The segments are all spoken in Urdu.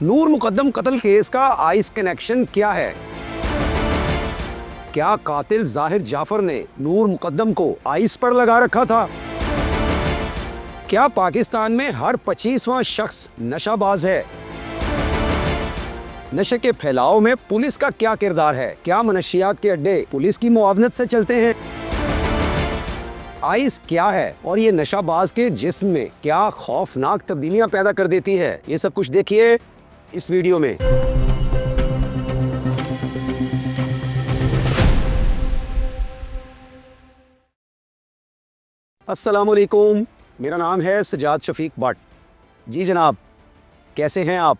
نور مقدم قتل کیس کا آئس کنیکشن کیا ہے؟ کیا قاتل ظاہر جعفر نے نور مقدم کو آئس پر لگا رکھا تھا؟ کیا پاکستان میں ہر 25واں شخص نشہ باز ہے؟ نشے کے پھیلاؤ میں پولیس کا کیا کردار ہے؟ کیا منشیات کے اڈے پولیس کی معاونت سے چلتے ہیں؟ آئس کیا ہے اور یہ نشہ باز کے جسم میں کیا خوفناک تبدیلیاں پیدا کر دیتی ہے؟ یہ سب کچھ دیکھیے اس ویڈیو میں۔ السلام علیکم، میرا نام ہے سجاد شفیق بٹ۔ جی جناب، کیسے ہیں آپ؟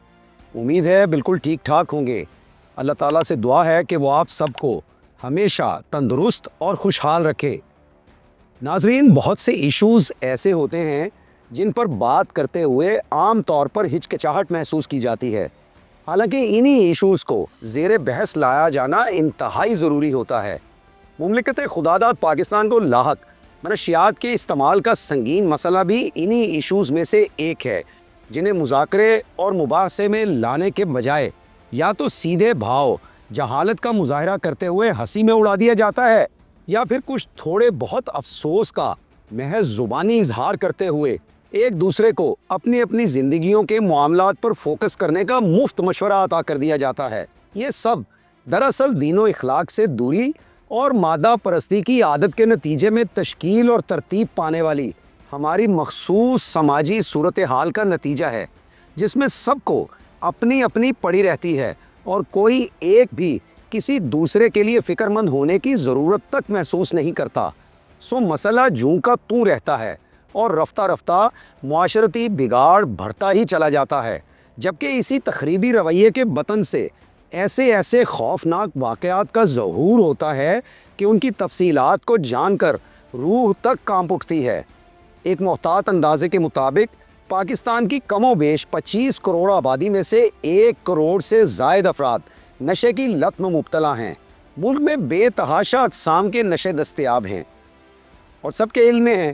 امید ہے بالکل ٹھیک ٹھاک ہوں گے۔ اللہ تعالیٰ سے دعا ہے کہ وہ آپ سب کو ہمیشہ تندرست اور خوشحال رکھے۔ ناظرین، بہت سے ایشوز ایسے ہوتے ہیں جن پر بات کرتے ہوئے عام طور پر ہچکچاہٹ محسوس کی جاتی ہے، حالانکہ انہی ایشوز کو زیر بحث لایا جانا انتہائی ضروری ہوتا ہے۔ مملکت خداداد پاکستان کو لاحق منشیات کے استعمال کا سنگین مسئلہ بھی انہی ایشوز میں سے ایک ہے، جنہیں مذاکرے اور مباحثے میں لانے کے بجائے یا تو سیدھے بھاؤ جہالت کا مظاہرہ کرتے ہوئے ہنسی میں اڑا دیا جاتا ہے، یا پھر کچھ تھوڑے بہت افسوس کا محض زبانی اظہار کرتے ہوئے ایک دوسرے کو اپنی اپنی زندگیوں کے معاملات پر فوکس کرنے کا مفت مشورہ عطا کر دیا جاتا ہے۔ یہ سب دراصل دین و اخلاق سے دوری اور مادہ پرستی کی عادت کے نتیجے میں تشکیل اور ترتیب پانے والی ہماری مخصوص سماجی صورتحال کا نتیجہ ہے، جس میں سب کو اپنی اپنی پڑی رہتی ہے اور کوئی ایک بھی کسی دوسرے کے لیے فکر مند ہونے کی ضرورت تک محسوس نہیں کرتا۔ سو مسئلہ جوں کا توں رہتا ہے اور رفتہ رفتہ معاشرتی بگاڑ بڑھتا ہی چلا جاتا ہے، جبکہ اسی تخریبی رویے کے بطن سے ایسے خوفناک واقعات کا ظہور ہوتا ہے کہ ان کی تفصیلات کو جان کر روح تک کانپ اٹھتی ہے۔ ایک محتاط اندازے کے مطابق پاکستان کی کم و بیش 25 کروڑ آبادی میں سے 1 کروڑ سے زائد افراد نشے کی لت میں مبتلا ہیں۔ ملک میں بے تحاشا اقسام کے نشے دستیاب ہیں، اور سب کے علم میں ہے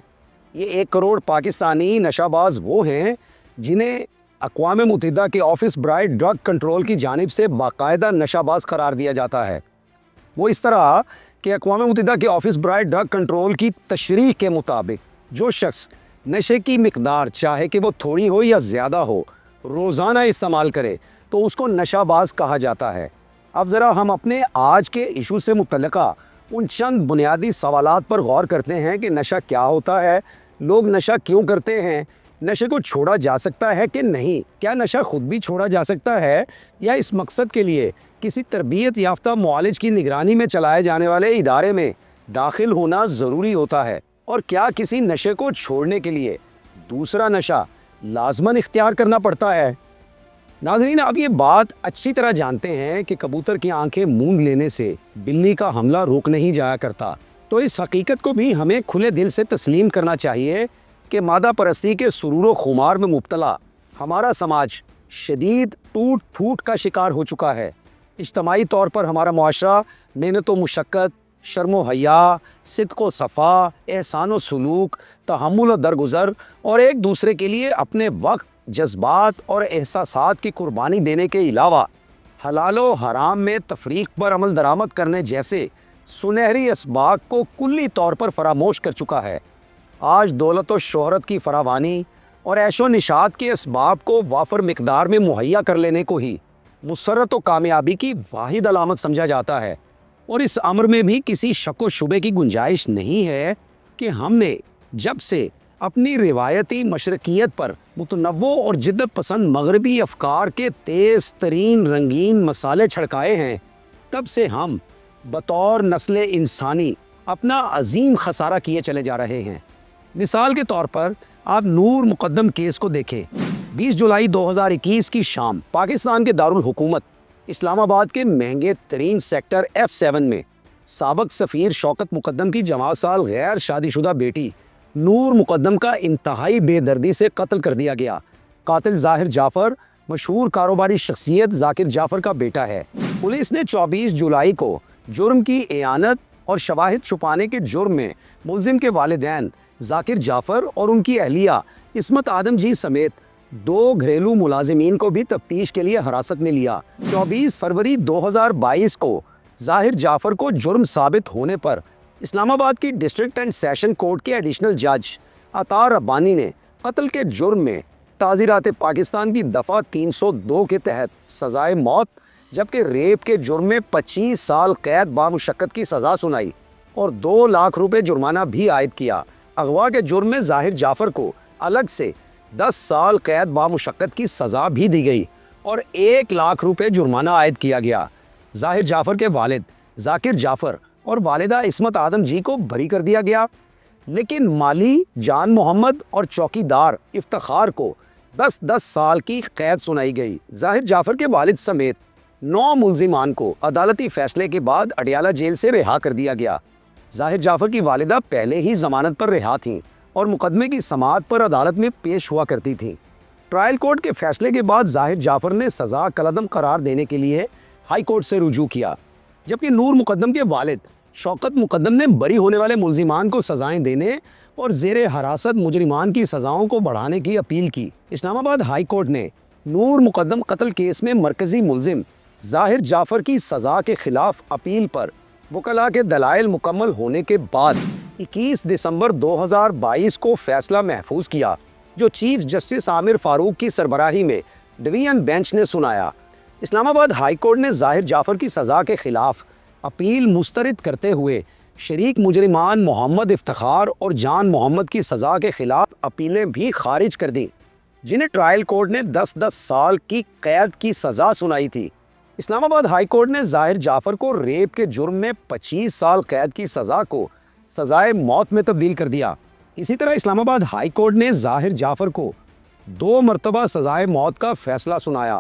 یہ 1 کروڑ پاکستانی نشہ باز وہ ہیں جنہیں اقوام متحدہ کے آفس برائے ڈرگ کنٹرول کی جانب سے باقاعدہ نشہ باز قرار دیا جاتا ہے۔ وہ اس طرح کہ اقوام متحدہ کے آفس برائے ڈرگ کنٹرول کی تشریح کے مطابق جو شخص نشے کی مقدار چاہے کہ وہ تھوڑی ہو یا زیادہ ہو روزانہ استعمال کرے تو اس کو نشہ باز کہا جاتا ہے۔ اب ذرا ہم اپنے آج کے ایشو سے متعلقہ ان چند بنیادی سوالات پر غور کرتے ہیں کہ نشہ کیا ہوتا ہے، لوگ نشہ کیوں کرتے ہیں، نشے کو چھوڑا جا سکتا ہے کہ نہیں، کیا نشہ خود بھی چھوڑا جا سکتا ہے یا اس مقصد کے لیے کسی تربیت یافتہ معالج کی نگرانی میں چلائے جانے والے ادارے میں داخل ہونا ضروری ہوتا ہے، اور کیا کسی نشے کو چھوڑنے کے لیے دوسرا نشہ لازماً اختیار کرنا پڑتا ہے۔ ناظرین، اب یہ بات اچھی طرح جانتے ہیں کہ کبوتر کی آنکھیں موند لینے سے بلی کا حملہ روک نہیں جایا کرتا، تو اس حقیقت کو بھی ہمیں کھلے دل سے تسلیم کرنا چاہیے کہ مادہ پرستی کے سرور و خمار میں مبتلا ہمارا سماج شدید ٹوٹ پھوٹ کا شکار ہو چکا ہے۔ اجتماعی طور پر ہمارا معاشرہ محنت و مشقت، شرم و حیا، صدق و صفا، احسان و سلوک، تحمل و درگزر اور ایک دوسرے کے لیے اپنے وقت، جذبات اور احساسات کی قربانی دینے کے علاوہ حلال و حرام میں تفریق پر عمل درآمد کرنے جیسے سنہری اسباق کو کلی طور پر فراموش کر چکا ہے۔ آج دولت و شہرت کی فراوانی اور عیش و نشاط کے اسباب کو وافر مقدار میں مہیا کر لینے کو ہی مسرت و کامیابی کی واحد علامت سمجھا جاتا ہے، اور اس امر میں بھی کسی شک و شبے کی گنجائش نہیں ہے کہ ہم نے جب سے اپنی روایتی مشرقیت پر متنوع اور جدت پسند مغربی افکار کے تیز ترین رنگین مسالے چھڑکائے ہیں، تب سے ہم بطور نسل انسانی اپنا عظیم خسارہ کیے چلے جا رہے ہیں۔ مثال کے طور پر آپ نور مقدم کیس کو دیکھیں۔ 20 جولائی 2021 کی شام پاکستان کے دارالحکومت اسلام آباد کے مہنگے ترین سیکٹر F7 میں سابق سفیر شوکت مقدم کی 14 سال غیر شادی شدہ بیٹی نور مقدم کا انتہائی بے دردی سے قتل کر دیا گیا۔ قاتل ظاہر جعفر مشہور کاروباری شخصیت ذاکر جعفر کا بیٹا ہے۔ پولیس نے 24 جولائی کو جرم کی اعانت اور شواہد چھپانے کے جرم میں ملزم کے والدین ذاکر جعفر اور ان کی اہلیہ عصمت آدم جی سمیت 2 گھریلو ملازمین کو بھی تفتیش کے لیے حراست میں لیا۔ 24 فروری 2022 کو ظاہر جعفر کو جرم ثابت ہونے پر اسلام آباد کی ڈسٹرکٹ اینڈ سیشن کورٹ کے ایڈیشنل جج عطا ربانی نے قتل کے جرم میں تعزیرات پاکستان کی دفعہ 302 کے تحت سزائے موت، جبکہ ریپ کے جرم میں 25 سال قید بامشقت کی سزا سنائی اور 2 لاکھ روپے جرمانہ بھی عائد کیا۔ اغوا کے جرم میں ظاہر جعفر کو الگ سے 10 سال قید بامشقت کی سزا بھی دی گئی اور 1 لاکھ روپے جرمانہ عائد کیا گیا۔ ظاہر جعفر کے والد ذاکر جعفر اور والدہ عصمت آدم جی کو بری کر دیا گیا، لیکن مالی جان محمد اور چوکیدار افتخار کو 10 سال کی قید سنائی گئی۔ ظاہر جعفر کے والد سمیت 9 ملزمان کو عدالتی فیصلے کے بعد اڈیالہ جیل سے رہا کر دیا گیا۔ ظاہر جعفر کی والدہ پہلے ہی ضمانت پر رہا تھیں اور مقدمے کی سماعت پر عدالت میں پیش ہوا کرتی تھیں۔ ٹرائل کورٹ کے فیصلے کے بعد ظاہر جعفر نے سزا کالعدم قرار دینے کے لیے ہائی کورٹ سے رجوع کیا، جبکہ نور مقدم کے والد شوکت مقدم نے بری ہونے والے ملزمان کو سزائیں دینے اور زیر حراست مجرمان کی سزاؤں کو بڑھانے کی اپیل کی۔ اسلام آباد ہائی کورٹ نے نور مقدم قتل کیس میں مرکزی ملزم ظاہر جعفر کی سزا کے خلاف اپیل پر وکلاء کے دلائل مکمل ہونے کے بعد 21 دسمبر 2022 کو فیصلہ محفوظ کیا، جو چیف جسٹس عامر فاروق کی سربراہی میں ڈویژن بینچ نے سنایا۔ اسلام آباد ہائی کورٹ نے ظاہر جعفر کی سزا کے خلاف اپیل مسترد کرتے ہوئے شریک مجرمان محمد افتخار اور جان محمد کی سزا کے خلاف اپیلیں بھی خارج کر دیں، جنہیں ٹرائل کورٹ نے 10 سال کی قید کی سزا سنائی تھی۔ اسلام آباد ہائی کورٹ نے ظاہر جعفر کو ریپ کے جرم میں 25 سال قید کی سزا کو سزائے موت میں تبدیل کر دیا۔ اسی طرح اسلام آباد ہائی کورٹ نے ظاہر جعفر کو 2 مرتبہ سزائے موت کا فیصلہ سنایا۔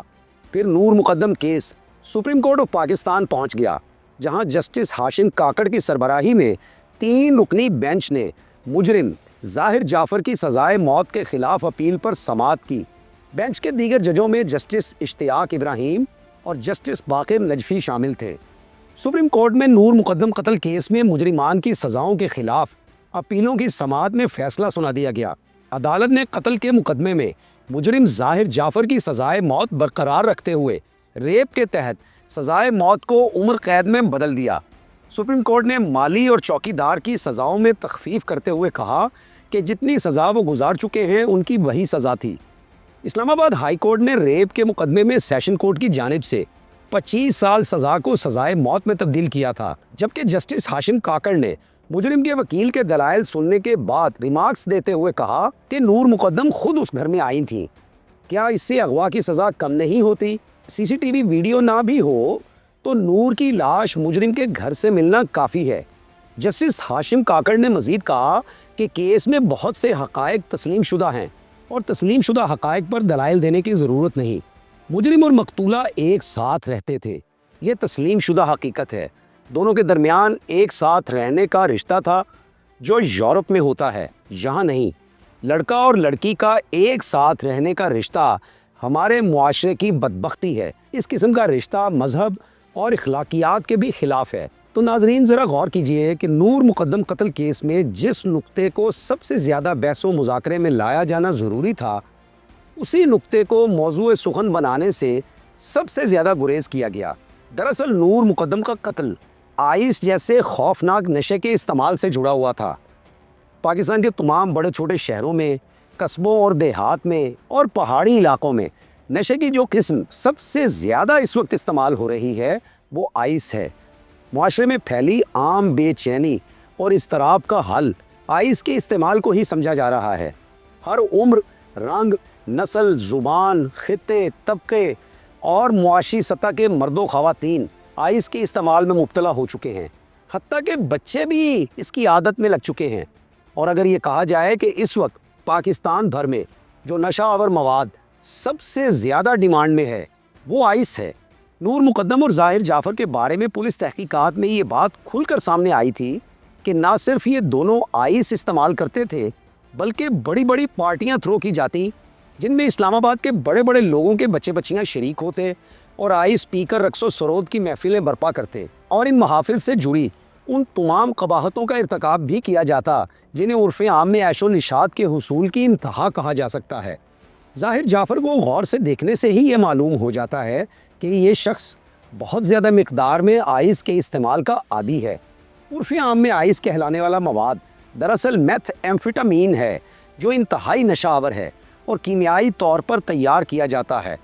پھر نور مقدم case supreme court of Pakistan پہنچ گیا، جہاں جسٹس ہاشم کاکڑ کی سربراہی میں 3 رکنی بینچ نے مجرم ظاہر جعفر کی سزائے موت کے خلاف اپیل پر سماعت کی۔ بینچ کے دیگر ججوں میں جسٹس اشتیاق ابراہیم اور جسٹس باقر نجفی شامل تھے۔ سپریم کورٹ میں نور مقدم قتل کیس میں مجرمان کی سزاؤں کے خلاف اپیلوں کی سماعت میں فیصلہ سنا دیا گیا۔ عدالت نے قتل کے مقدمے میں مجرم ظاہر جعفر کی سزائے موت برقرار رکھتے ہوئے ریپ کے تحت سزائے موت کو عمر قید میں بدل دیا۔ سپریم کورٹ نے مالی اور چوکیدار کی سزاؤں میں تخفیف کرتے ہوئے کہا کہ جتنی سزا وہ گزار چکے ہیں ان کی وہی سزا تھی۔ اسلام آباد ہائی کورٹ نے ریپ کے مقدمے میں سیشن کورٹ کی جانب سے 25 سال سزا کو سزائے موت میں تبدیل کیا تھا، جبکہ جسٹس ہاشم کاکڑ نے مجرم کے وکیل کے دلائل سننے کے بعد ریمارکس دیتے ہوئے کہا کہ نور مقدم خود اس گھر میں آئی تھیں، کیا اس سے اغوا کی سزا کم نہیں ہوتی؟ CCTV ویڈیو نہ بھی ہو تو نور کی لاش مجرم کے گھر سے ملنا کافی ہے۔ جسٹس ہاشم کاکڑ نے مزید کہا کہ کیس میں بہت سے حقائق تسلیم شدہ ہیں اور تسلیم شدہ حقائق پر دلائل دینے کی ضرورت نہیں۔ مجرم اور مقتولہ ایک ساتھ رہتے تھے، یہ تسلیم شدہ حقیقت ہے۔ دونوں کے درمیان ایک ساتھ رہنے کا رشتہ تھا جو یورپ میں ہوتا ہے، یہاں نہیں۔ لڑکا اور لڑکی کا ایک ساتھ رہنے کا رشتہ ہمارے معاشرے کی بدبختی ہے۔ اس قسم کا رشتہ مذہب اور اخلاقیات کے بھی خلاف ہے۔ تو ناظرین ذرا غور کیجئے کہ نور مقدم قتل کیس میں جس نقطے کو سب سے زیادہ بحث و مذاکرے میں لایا جانا ضروری تھا، اسی نقطے کو موضوع سخن بنانے سے سب سے زیادہ گریز کیا گیا۔ دراصل نور مقدم کا قتل آئس جیسے خوفناک نشے کے استعمال سے جڑا ہوا تھا۔ پاکستان کے تمام بڑے چھوٹے شہروں میں، قصبوں اور دیہات میں اور پہاڑی علاقوں میں نشے کی جو قسم سب سے زیادہ اس وقت استعمال ہو رہی ہے وہ آئس ہے۔ معاشرے میں پھیلی عام بے چینی اور اضطراب کا حل آئس کے استعمال کو ہی سمجھا جا رہا ہے۔ ہر عمر، رنگ، نسل، زبان، خطے، طبقے اور معاشی سطح کے مرد و خواتین آئس کے استعمال میں مبتلا ہو چکے ہیں، حتیٰ کہ بچے بھی اس کی عادت میں لگ چکے ہیں۔ اور اگر یہ کہا جائے کہ اس وقت پاکستان بھر میں جو نشہ آور مواد سب سے زیادہ ڈیمانڈ میں ہے وہ آئس ہے۔ نور مقدم اور ظاہر جعفر کے بارے میں پولیس تحقیقات میں یہ بات کھل کر سامنے آئی تھی کہ نہ صرف یہ دونوں آئس استعمال کرتے تھے بلکہ بڑی بڑی پارٹیاں تھرو کی جاتی جن میں اسلام آباد کے بڑے بڑے لوگوں کے بچے بچیاں شریک ہوتے اور آئس پی کر رقص و سرود کی محفلیں برپا کرتے، اور ان محافل سے جڑی ان تمام قباحتوں کا ارتکاب بھی کیا جاتا جنہیں عرف عام میں عیش و نشاط کے حصول کی انتہا کہا جا سکتا ہے۔ ظاہر جعفر کو غور سے دیکھنے سے ہی یہ معلوم ہو جاتا ہے کہ یہ شخص بہت زیادہ مقدار میں آئس کے استعمال کا عادی ہے۔ عرف عام میں آئس کہلانے والا مواد دراصل میتھ ایمفیٹامین ہے، جو انتہائی نشہ آور ہے اور کیمیائی طور پر تیار کیا جاتا ہے۔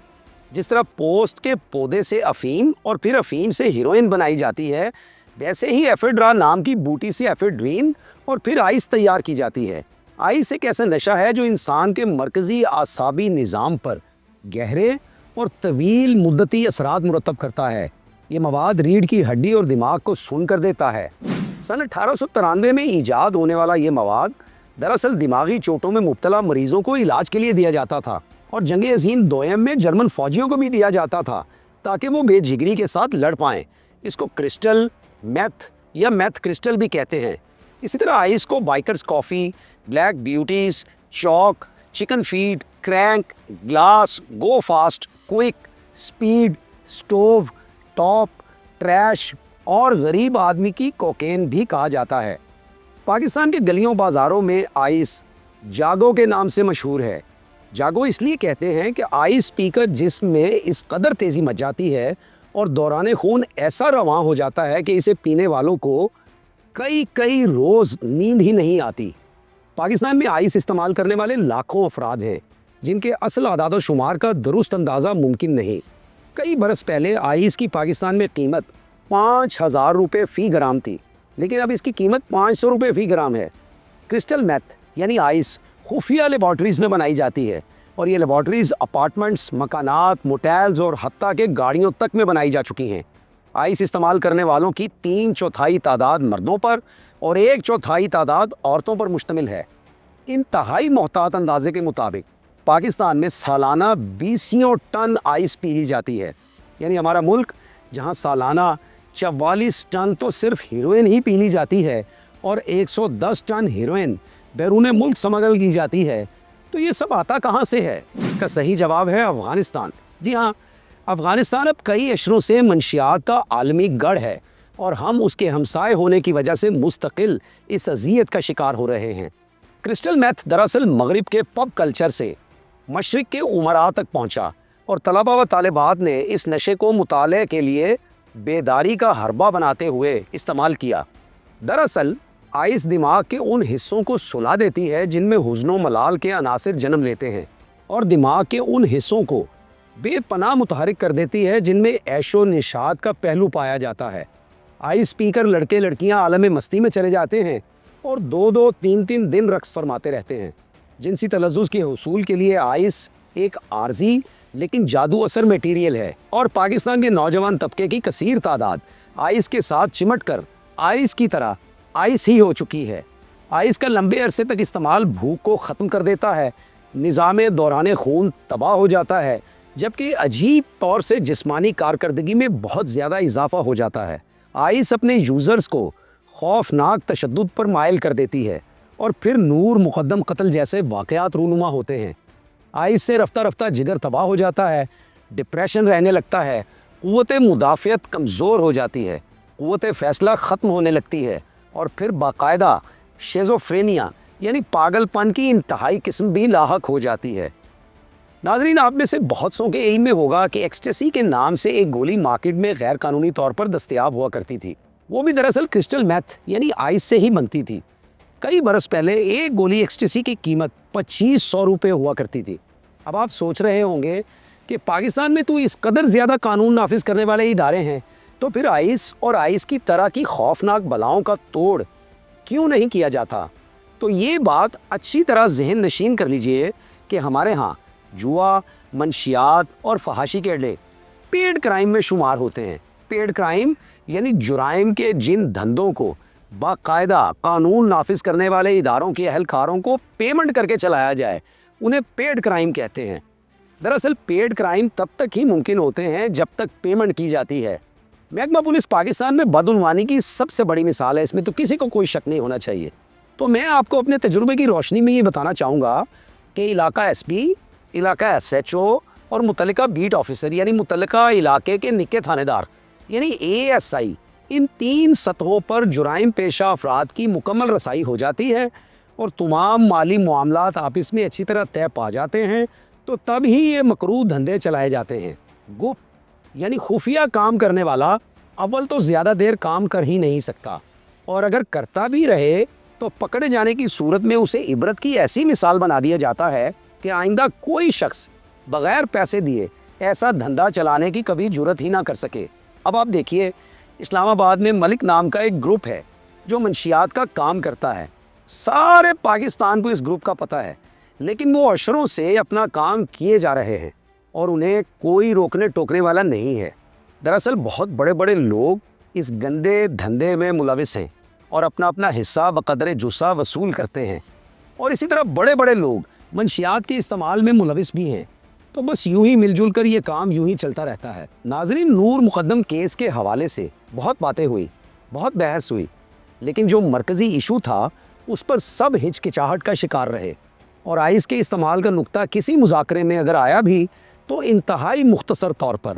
جس طرح پوست کے پودے سے افیم اور پھر افیم سے ہیروئن بنائی جاتی ہے، ویسے ہی ایفیڈرا نام کی بوٹی سے ایفیڈرین اور پھر آئس تیار کی جاتی ہے۔ آئس ایک ایسا نشہ ہے جو انسان کے مرکزی اعصابی نظام پر گہرے اور طویل مدتی اثرات مرتب کرتا ہے۔ یہ مواد ریڑھ کی ہڈی اور دماغ کو سن کر دیتا ہے۔ سن 1893 میں ایجاد ہونے والا یہ مواد دراصل دماغی چوٹوں میں مبتلا مریضوں کو علاج کے لیے دیا جاتا تھا، اور جنگ عظیم دوئم میں جرمن فوجیوں کو بھی دیا جاتا تھا تاکہ وہ بے جگری کے ساتھ لڑ پائیں۔ اس کو کرسٹل میتھ یا میتھ کرسٹل بھی کہتے ہیں۔ اسی طرح آئس کو bikers coffee, black beauties, chalk, chicken feed, crank, glass, go fast, quick, speed, stove, top, trash اور غریب آدمی کی کوکین بھی کہا جاتا ہے۔ پاکستان کے گلیوں بازاروں میں آئس جاگو کے نام سے مشہور ہے۔ جاگو اس لیے کہتے ہیں کہ آئس پی کر جسم میں اس قدر تیزی مچ جاتی ہے اور دوران خون ایسا رواں ہو جاتا ہے کہ اسے پینے والوں کو کئی روز نیند ہی نہیں آتی۔ پاکستان میں آئس استعمال کرنے والے لاکھوں افراد ہیں، جن کے اصل اعداد و شمار کا درست اندازہ ممکن نہیں۔ کئی برس پہلے آئس کی پاکستان میں قیمت 5000 روپے فی گرام تھی، لیکن اب اس کی قیمت 500 روپے فی گرام ہے۔ کرسٹل میتھ یعنی آئس خفیہ لیبارٹریز میں بنائی جاتی ہے، اور یہ لیبارٹریز اپارٹمنٹس، مکانات، موٹیلز اور حتیٰ کہ گاڑیوں تک میں بنائی جا چکی ہیں۔ آئس استعمال کرنے والوں کی 3/4 تعداد مردوں پر اور 1/4 تعداد عورتوں پر مشتمل ہے۔ انتہائی محتاط اندازے کے مطابق پاکستان میں سالانہ 20 ٹن آئس پی لی جاتی ہے۔ یعنی ہمارا ملک جہاں سالانہ 44 ٹن تو صرف ہیروئن ہی پی لی جاتی ہے اور 110 ٹن ہیروئن بیرون ملک سمگل کی جاتی ہے، تو یہ سب آتا کہاں سے ہے؟ اس کا صحیح جواب ہے افغانستان۔ جی ہاں، افغانستان اب کئی اشروں سے منشیات کا عالمی گڑھ ہے، اور ہم اس کے ہمسائے ہونے کی وجہ سے مستقل اس اذیت کا شکار ہو رہے ہیں۔ کرسٹل میتھ دراصل مغرب کے پب کلچر سے مشرق کے امراء تک پہنچا، اور طلباء و طالبات نے اس نشے کو مطالعے کے لیے بیداری کا حربہ بناتے ہوئے استعمال کیا۔ دراصل آئس دماغ کے ان حصوں کو سلا دیتی ہے جن میں حزن و ملال کے عناصر جنم لیتے ہیں، اور دماغ کے ان حصوں کو بے پناہ متحرک کر دیتی ہے جن میں عیش و نشاط کا پہلو پایا جاتا ہے۔ آئس پی کر لڑکے لڑکیاں عالم مستی میں چلے جاتے ہیں اور 2 3 دن رقص فرماتے رہتے ہیں۔ جنسی تلذذ کے حصول کے لیے آئس ایک عارضی لیکن جادو اثر میٹیریل ہے، اور پاکستان کے نوجوان طبقے کی کثیر تعداد آئس کے ساتھ چمٹ کر آئس کی طرح آئس ہی ہو چکی ہے۔ آئس کا لمبے عرصے تک استعمال بھوک کو ختم کر دیتا ہے، نظام دوران خون تباہ ہو جاتا ہے، جبکہ عجیب طور سے جسمانی کارکردگی میں بہت زیادہ اضافہ ہو جاتا ہے۔ آئس اپنے یوزرز کو خوفناک تشدد پر مائل کر دیتی ہے، اور پھر نور مقدم قتل جیسے واقعات رونما ہوتے ہیں۔ آئس سے رفتہ رفتہ جگر تباہ ہو جاتا ہے، ڈپریشن رہنے لگتا ہے، قوت مدافعت کمزور ہو جاتی ہے، قوت فیصلہ ختم ہونے لگتی ہے، اور پھر باقاعدہ شیزوفرینیا یعنی پاگل پن کی انتہائی قسم بھی لاحق ہو جاتی ہے۔ ناظرین، آپ میں سے بہت سو کے علم میں ہوگا کہ ایکسٹیسی کے نام سے ایک گولی مارکیٹ میں غیر قانونی طور پر دستیاب ہوا کرتی تھی۔ وہ بھی دراصل کرسٹل میتھ یعنی آئس سے ہی بنتی تھی۔ کئی برس پہلے ایک گولی ایکسٹیسی کی قیمت 2500 روپے ہوا کرتی تھی۔ اب آپ سوچ رہے ہوں گے کہ پاکستان میں تو اس قدر زیادہ قانون نافذ کرنے والے ادارے ہیں، تو پھر آئس اور آئس کی طرح کی خوفناک بلاؤں کا توڑ کیوں نہیں کیا جاتا؟ تو یہ بات اچھی طرح ذہن نشین کر لیجئے کہ ہمارے ہاں جوا، منشیات اور فحاشی کے اڈے پیڈ کرائم میں شمار ہوتے ہیں۔ پیڈ کرائم یعنی جرائم کے جن دھندوں کو باقاعدہ قانون نافذ کرنے والے اداروں کے اہلکاروں کو پیمنٹ کر کے چلایا جائے، انہیں پیڈ کرائم کہتے ہیں۔ دراصل پیڈ کرائم تب تک ہی ممکن ہوتے ہیں جب تک پیمنٹ کی جاتی ہے۔ محکمہ پولیس پاکستان میں بدعنوانی کی سب سے بڑی مثال ہے، اس میں تو کسی کو کوئی شک نہیں ہونا چاہیے۔ تو میں آپ کو اپنے تجربے کی روشنی میں یہ بتانا چاہوں گا کہ علاقہ ایس پی، علاقہ ایس ایچ او اور متعلقہ بیٹ آفیسر یعنی متعلقہ علاقے کے نکے تھانے دار یعنی اے ایس آئی، ان 3 سطحوں پر جرائم پیشہ افراد کی مکمل رسائی ہو جاتی ہے، اور تمام مالی معاملات آپس میں اچھی طرح طے پا جاتے ہیں، تو تب ہی یہ مکروہ دھندے چلائے جاتے ہیں۔ گپت یعنی خفیہ کام کرنے والا اول تو زیادہ دیر کام کر ہی نہیں سکتا، اور اگر کرتا بھی رہے تو پکڑے جانے کی صورت میں اسے عبرت کی ایسی مثال بنا دیا جاتا ہے کہ آئندہ کوئی شخص بغیر پیسے دیے ایسا دھندا چلانے کی کبھی جرت ہی نہ کر سکے۔ اب آپ دیکھیے، اسلام آباد میں ملک نام کا ایک گروپ ہے جو منشیات کا کام کرتا ہے۔ سارے پاکستان کو اس گروپ کا پتہ ہے، لیکن وہ اشروں سے اپنا کام کیے جا رہے ہیں اور انہیں کوئی روکنے ٹوکنے والا نہیں ہے۔ دراصل بہت بڑے بڑے لوگ اس گندے دھندے میں ملوث ہیں اور اپنا اپنا حصہ بقدر جسہ وصول کرتے ہیں، اور اسی طرح بڑے بڑے لوگ منشیات کے استعمال میں ملوث بھی ہیں۔ تو بس یوں ہی مل جل کر یہ کام یوں ہی چلتا رہتا ہے۔ ناظرین، نور مقدم کیس کے حوالے سے بہت باتیں ہوئی، بہت بحث ہوئی، لیکن جو مرکزی ایشو تھا اس پر سب ہچکچاہٹ کا شکار رہے، اور آئس کے استعمال کا نقطہ کسی مذاکرے میں اگر آیا بھی تو انتہائی مختصر طور پر۔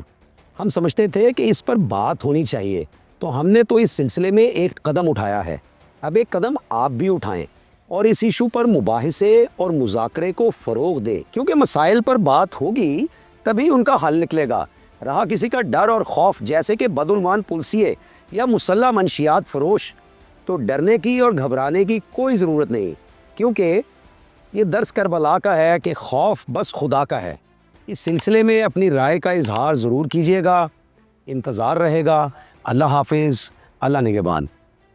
ہم سمجھتے تھے کہ اس پر بات ہونی چاہیے، تو ہم نے تو اس سلسلے میں ایک قدم اٹھایا ہے۔ اب ایک قدم آپ بھی اٹھائیں اور اس ایشو پر مباحثے اور مذاکرے کو فروغ دیں، کیونکہ مسائل پر بات ہوگی تبھی ان کا حل نکلے گا۔ رہا کسی کا ڈر اور خوف، جیسے کہ بدعنوان پلسیے یا مسلح منشیات فروش، تو ڈرنے کی اور گھبرانے کی کوئی ضرورت نہیں، کیونکہ یہ درس کربلا کا ہے کہ خوف بس خدا کا ہے۔ اس سلسلے میں اپنی رائے کا اظہار ضرور کیجیے گا۔ انتظار رہے گا۔ اللہ حافظ، اللہ نگہبان۔